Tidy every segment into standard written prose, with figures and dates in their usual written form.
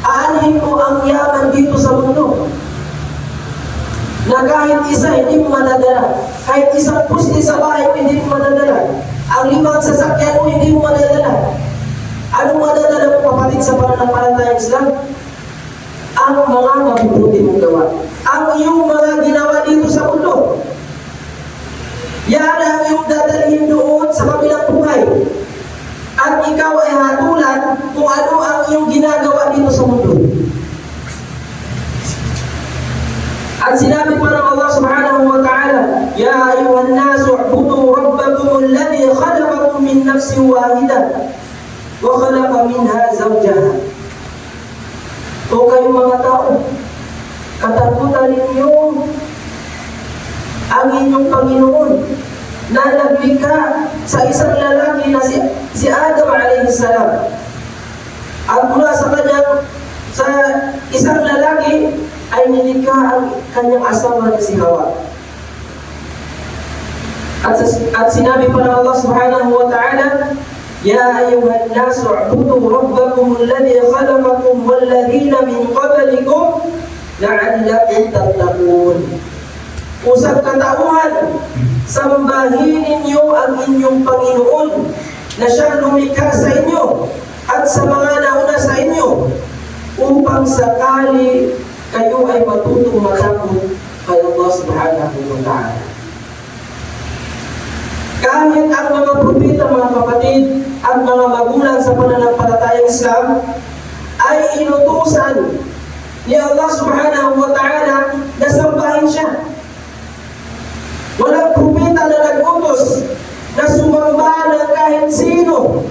Aanhin mo ang yaman dito sa mundo na kahit isa hindi mo madadala, kahit isang pusti sa bahay hindi mo madadala, ang 5 sasakyan mo hindi mo madadala. Anong madadala mo, kapatid, sa pananampalatayang Islam? Ang mga mabubuti mong gawa, ang iyong mga ginawa dito sa mundo. Yan ang iyong dadalhin doon sa kabilang buhay. At ikaw ay hatulan kung ano ang iyong ginagawa dito sa mundo. At sinabi pa ng Allah subhanahu wa ta'ala, Ya ayuhan nasu, u'budu rabbakum alladhi khalaqakum min nafsin wahidah wa khalaqa minha zawjaha. O kayong mga tao, katakutan ninyo ang inyong Panginoon na naglikha sa isang lalaki na si Adam alayhi salam. At mula sa isang lalaki ay nilikha ang kanyang asawa na si Hawa. At sinabi pa ng Allah subhanahu wa ta'ala, Ya ayuhan nasu, u'budu rabbakum alladhi khalaqakum walladhina min qablikum la'allakum tattaqun. Usap katauhan, sambahin ninyo ang inyong Panginoon na siyang lumikha sa inyo at sa mga nauna sa inyo, upang sakali kayo ay matutong matakot kay Allah subhanahu wa ta'ala. Kahit ang mga propeta, mga kapatid, at mga magulang sa pananampalatayang Islam ay inutusan ni Allah subhanahu wa ta'ala na sambahin siya. Walang propeta na nag-utos na sumamba ng kahit sino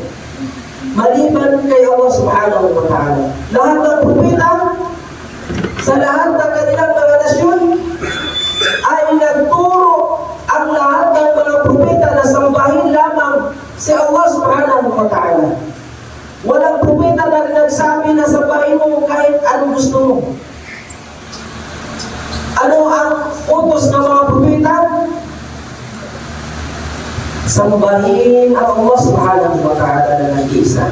maliban kay Allah subhanahu wa ta'ala. Lahat ng propeta sa lahat ng kanilang mga nasyon ay nagturo ang lahat ng mga propeta na sambahin lamang si Allah subhanahu wa ta'ala. Walang propeta na nagsabi na sambahin mo kahit anong gusto mo. Ano ang utos ng mga propeta? Sambahin ang Allah subhanahu wa ta'ala na nag-iisa.